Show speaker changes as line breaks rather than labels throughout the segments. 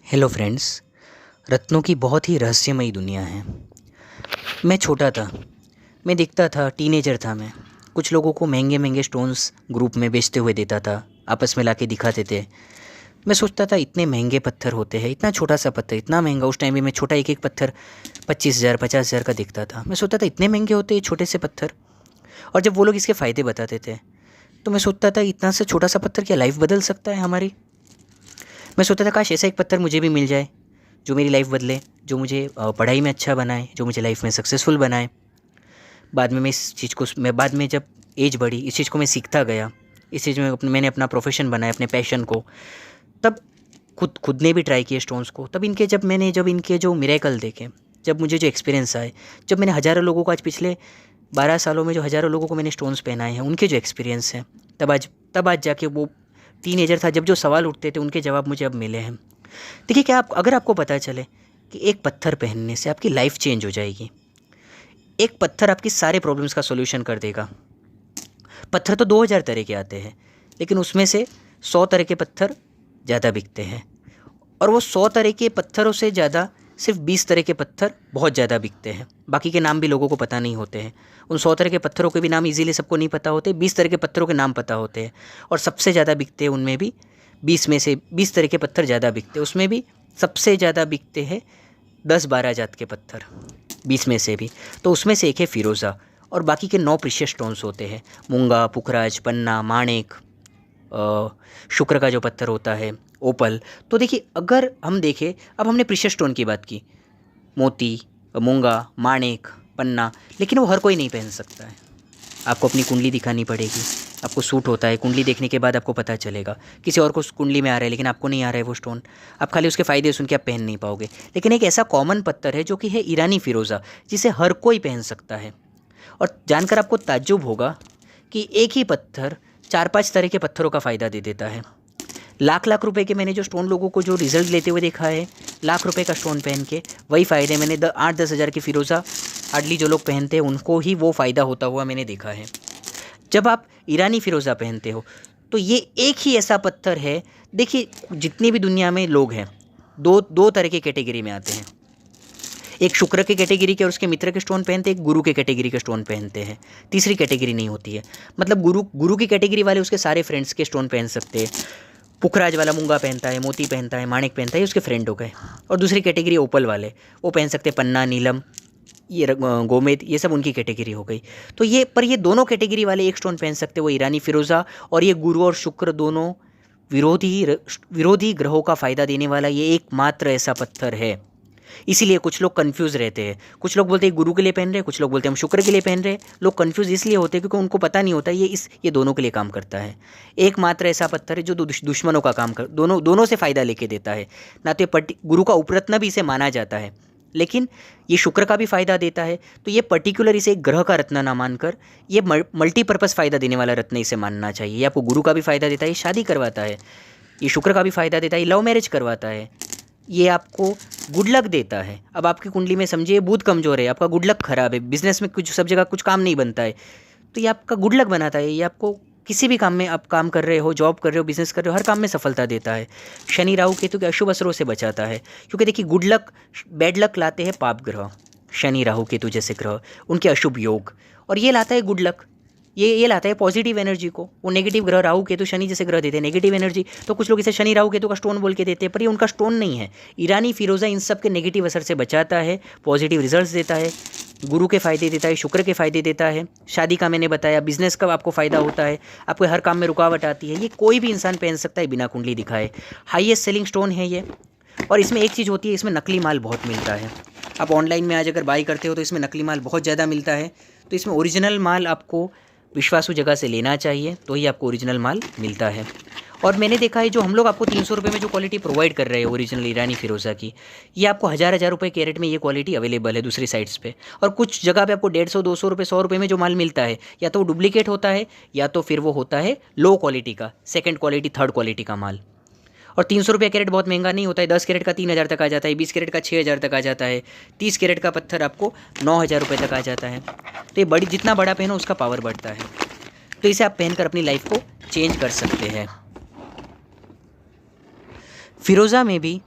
Hello friends. रत्नों की बहुत ही रहस्यमयी दुनिया है। मैं छोटा था, मैं देखता था, टीनेजर था मैं। कुछ लोगों को महंगे महंगे स्टोन्स ग्रुप में बेचते हुए देता था, आपस में लाके दिखाते थे। मैं सोचता था इतने महंगे पत्थर होते हैं, इतना छोटा सा पत्थर इतना महंगा। उस टाइम में मैं छोटा एक एक पत्थर 25,000 50,000 का दिखता था। मैं सोचता था इतने महंगे होते हैं छोटे से पत्थर। और जब वो लोग इसके फ़ायदे बताते थे तो मैं सोचता था इतना सा छोटा सा पत्थर क्या लाइफ बदल सकता है हमारी। मैं सोचता था काश ऐसा एक पत्थर मुझे भी मिल जाए जो मेरी लाइफ बदले, जो मुझे पढ़ाई में अच्छा बनाए, जो मुझे लाइफ में सक्सेसफुल बनाए। बाद में मैं इस चीज़ को मैं बाद में जब एज बढ़ी इस चीज़ को मैं सीखता गया। इस चीज़ में मैंने अपना प्रोफेशन बनाया, अपने पैशन को। तब खुद खुद ने भी ट्राई किए स्टोन्स को। तब जब इनके जो मिरेकल देखे, जब मुझे जो एक्सपीरियंस आए, जब मैंने हज़ारों लोगों को आज पिछले 12 सालों में जो हज़ारों लोगों को मैंने स्टोन्स पहनाए हैं उनके जो एक्सपीरियंस हैं, तब आज जाके वो टीनेजर था जब जो सवाल उठते थे उनके जवाब मुझे अब मिले हैं। देखिए, अगर आपको पता चले कि एक पत्थर पहनने से आपकी लाइफ चेंज हो जाएगी, एक पत्थर आपकी सारे प्रॉब्लम्स का सॉल्यूशन कर देगा। पत्थर तो 2000 तरह के आते हैं, लेकिन उसमें से 100 तरह के पत्थर ज़्यादा बिकते हैं। और वो 100 तरह के पत्थरों से ज़्यादा सिर्फ 20 तरह के पत्थर बहुत ज़्यादा बिकते हैं। बाकी के नाम भी लोगों को पता नहीं होते हैं। उन 100 तरह के पत्थरों के भी नाम इजीली सबको नहीं पता होते, 20 तरह के पत्थरों के नाम पता होते हैं। और सबसे ज़्यादा बिकते हैं उनमें भी 20 में से 20 तरह के पत्थर ज़्यादा बिकते हैं, उसमें भी सबसे ज़्यादा बिकते हैं 10-12 जात के पत्थर 20 में से भी। तो उसमें से एक है फ़िरोज़ा, और बाकी के 9 प्रीशियस स्टोन्स होते हैं। मूंगा, पुखराज, पन्ना, माणिक, शुक्र का जो पत्थर होता है, ओपल। तो देखिए, अगर हम देखें, अब हमने प्रीशियस स्टोन की बात की, मोती, मूंगा, माणिक, पन्ना, लेकिन वो हर कोई नहीं पहन सकता है। आपको अपनी कुंडली दिखानी पड़ेगी, आपको सूट होता है, कुंडली देखने के बाद आपको पता चलेगा। किसी और को कुंडली में आ रहा है लेकिन आपको नहीं आ रहा है वो स्टोन, आप खाली उसके फ़ायदे सुन के आप पहन नहीं पाओगे। लेकिन एक ऐसा कॉमन पत्थर है जो कि है ईरानी फ़िरोज़ा, जिसे हर कोई पहन सकता है। और जानकर आपको ताज्जुब होगा कि एक ही पत्थर 4-5 तरह के पत्थरों का फ़ायदा दे देता है। लाख लाख रुपए के मैंने जो स्टोन लोगों को जो रिजल्ट लेते हुए देखा है, लाख रुपए का स्टोन पहन के वही फ़ायदे मैंने 8-10 हज़ार की फ़िरोज़ा हार्डली जो लोग पहनते हैं उनको ही वो फ़ायदा होता हुआ मैंने देखा है। जब आप ईरानी फ़िरोज़ा पहनते हो तो ये एक ही ऐसा पत्थर है। देखिए, जितने भी दुनिया में लोग हैं, दो दो तरह के कैटेगरी में आते हैं। एक शुक्र के कैटेगरी के और उसके मित्र के स्टोन पहनते हैं, एक गुरु के कैटेगरी के स्टोन पहनते हैं। तीसरी कैटेगरी नहीं होती है। मतलब गुरु की कैटेगरी वाले उसके सारे फ्रेंड्स के स्टोन पहन सकते हैं। पुखराज वाला मूंगा पहनता है, मोती पहनता है, माणिक पहनता है, ये उसके फ्रेंड हो गए। और दूसरी कैटेगरी ओपल वाले, वो पहन सकते हैं पन्ना, नीलम, ये गोमेद, ये सब उनकी कैटेगरी हो गई। तो ये दोनों कैटेगरी वाले एक स्टोन पहन सकते हैं, वो ईरानी फ़िरोज़ा। और ये गुरु और शुक्र दोनों विरोधी ग्रहों का फ़ायदा देने वाला ये एकमात्र ऐसा पत्थर है। इसीलिए कुछ लोग कंफ्यूज रहते हैं। कुछ लोग बोलते हैं गुरु के लिए पहन रहे हैं, कुछ लोग बोलते हैं हम शुक्र के लिए पहन रहे हैं। लोग कंफ्यूज इसलिए होते हैं क्योंकि उनको पता नहीं होता ये दोनों के लिए काम करता है। एकमात्र ऐसा पत्थर है जो दुश्मनों का काम कर दोनों से फ़ायदा लेके देता है। ना तो ये गुरु का उपरत्न भी इसे माना जाता है, लेकिन ये शुक्र का भी फ़ायदा देता है। तो ये पर्टिकुलर इसे एक ग्रह का रत्न ना मानकर ये मल्टीपर्पज़ फ़ायदा देने वाला रत्न इसे मानना चाहिए। ये आपको गुरु का भी फ़ायदा देता है, ये शादी करवाता है। ये शुक्र का भी फ़ायदा देता है, ये लव मैरिज करवाता है। ये आपको गुड लक देता है। अब आपकी कुंडली में समझिए बुध कमज़ोर है, आपका गुड लक ख़राब है, बिजनेस में कुछ सब जगह कुछ काम नहीं बनता है, तो ये आपका गुड लक बनाता है। ये आपको किसी भी काम में आप काम कर रहे हो, जॉब कर रहे हो, बिजनेस कर रहे हो, हर काम में सफलता देता है। शनि राहु केतु के अशुभ असरों से बचाता है, क्योंकि देखिए गुड लक बैड लक लाते हैं पाप ग्रह, शनि राहु केतु जैसे ग्रह, उनके अशुभ योग। और ये लाता है गुड लक, ये लाता है पॉजिटिव एनर्जी को। वो नेगेटिव ग्रह राहु केतु शनि जैसे ग्रह देते हैं नेगेटिव एनर्जी। तो कुछ लोग इसे शनि राहु केतु का स्टोन बोल के देते हैं, पर ये उनका स्टोन नहीं है। ईरानी फ़िरोज़ा इन सब के नेगेटिव असर से बचाता है, पॉजिटिव रिजल्ट्स देता है, गुरु के फ़ायदे देता है, शुक्र के फ़ायदे देता है, शादी का मैंने बताया, बिजनेस का आपको फ़ायदा होता है, आपको हर काम में रुकावट आती है। ये कोई भी इंसान पहन सकता है बिना कुंडली दिखाए। हाईएस्ट सेलिंग स्टोन है ये। और इसमें एक चीज़ होती है, इसमें नकली माल बहुत मिलता है। आप ऑनलाइन में आज अगर बाई करते हो तो इसमें नकली माल बहुत ज़्यादा मिलता है। तो इसमें ओरिजिनल माल आपको विश्वासु जगह से लेना चाहिए, तो ही आपको ओरिजिनल माल मिलता है। और मैंने देखा है जो हम लोग आपको 300 रुपये में जो क्वालिटी प्रोवाइड कर रहे हैं ओरिजिनल ईरानी फ़िरोज़ा की, ये आपको हज़ार रुपये कैरेट में ये क्वालिटी अवेलेबल है दूसरी साइट्स पे। और कुछ जगह पे आपको 150, 200 रुपये, 100 रुपये में जो माल मिलता है, या तो वो डुप्लीकेट होता है या तो फिर वो होता है लो क्वालिटी का, सेकेंड क्वालिटी, थर्ड क्वालिटी का माल। और 300 रुपये कैरेट बहुत महंगा नहीं होता है। 10 कैरेट का 3,000 तक आ जाता है, 20 कैरेट का 6,000 तक आ जाता है, 30 कैरेट का पत्थर आपको 9,000 रुपये तक आ जाता है। तो ये जितना बड़ा पहनो उसका पावर बढ़ता है। तो इसे आप पहनकर अपनी लाइफ को चेंज कर सकते हैं। फ़िरोज़ा में भी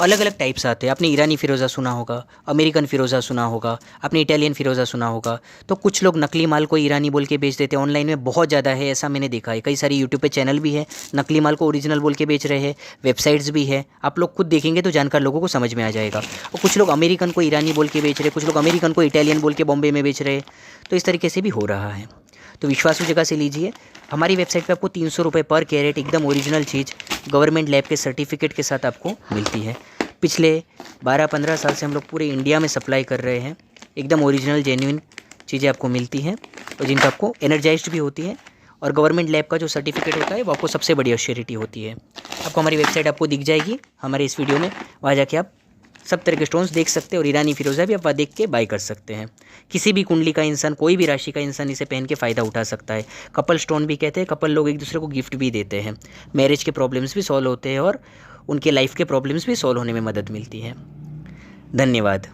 अलग अलग टाइप्स आते हैं। आपने ईरानी फ़िरोज़ा सुना होगा, अमेरिकन फ़िरोज़ा सुना होगा, आपने इटालियन फ़िरोज़ा सुना होगा। तो कुछ लोग नकली माल को ईरानी बोल के बेच देते हैं। ऑनलाइन में बहुत ज़्यादा है, ऐसा मैंने देखा है। कई सारी यूट्यूब पे चैनल भी है, नकली माल को ओरिजिनल बोल के बेच रहे हैं। वेबसाइट्स भी है, आप लोग खुद देखेंगे तो जानकार लोगों को समझ में आ जाएगा। और कुछ लोग अमेरिकन को ईरानी बोल के बेच रहे हैं, कुछ लोग अमेरिकन को इटालियन बोल के बॉम्बे में बेच रहे हैं। तो इस तरीके से भी हो रहा है। तो विश्वासू जगह से लीजिए। हमारी वेबसाइट पे आपको 300 रुपये पर कैरेट एकदम ओरिजिनल चीज़ गवर्नमेंट लैब के सर्टिफिकेट के साथ आपको मिलती है। पिछले 12-15 साल से हम लोग पूरे इंडिया में सप्लाई कर रहे हैं। एकदम ओरिजिनल जेन्युइन चीज़ें आपको मिलती हैं और जिनका आपको एनर्जाइज्ड भी होती है। और गवर्नमेंट लैब का जो सर्टिफिकेट होता है वो आपको सबसे बड़ी एश्योरिटी होती है। आपको हमारी वेबसाइट आपको दिख जाएगी हमारे इस वीडियो में, वहाँ जाके आप सब तरह के स्टोन्स देख सकते हैं और ईरानी फ़िरोज़ा भी आप वहाँ देख के बाय कर सकते हैं। किसी भी कुंडली का इंसान, कोई भी राशि का इंसान इसे पहन के फ़ायदा उठा सकता है। कपल स्टोन भी कहते हैं, कपल लोग एक दूसरे को गिफ्ट भी देते हैं। मैरिज के प्रॉब्लम्स भी सॉल्व होते हैं और उनके लाइफ के प्रॉब्लम्स भी सॉल्व होने में मदद मिलती है। धन्यवाद।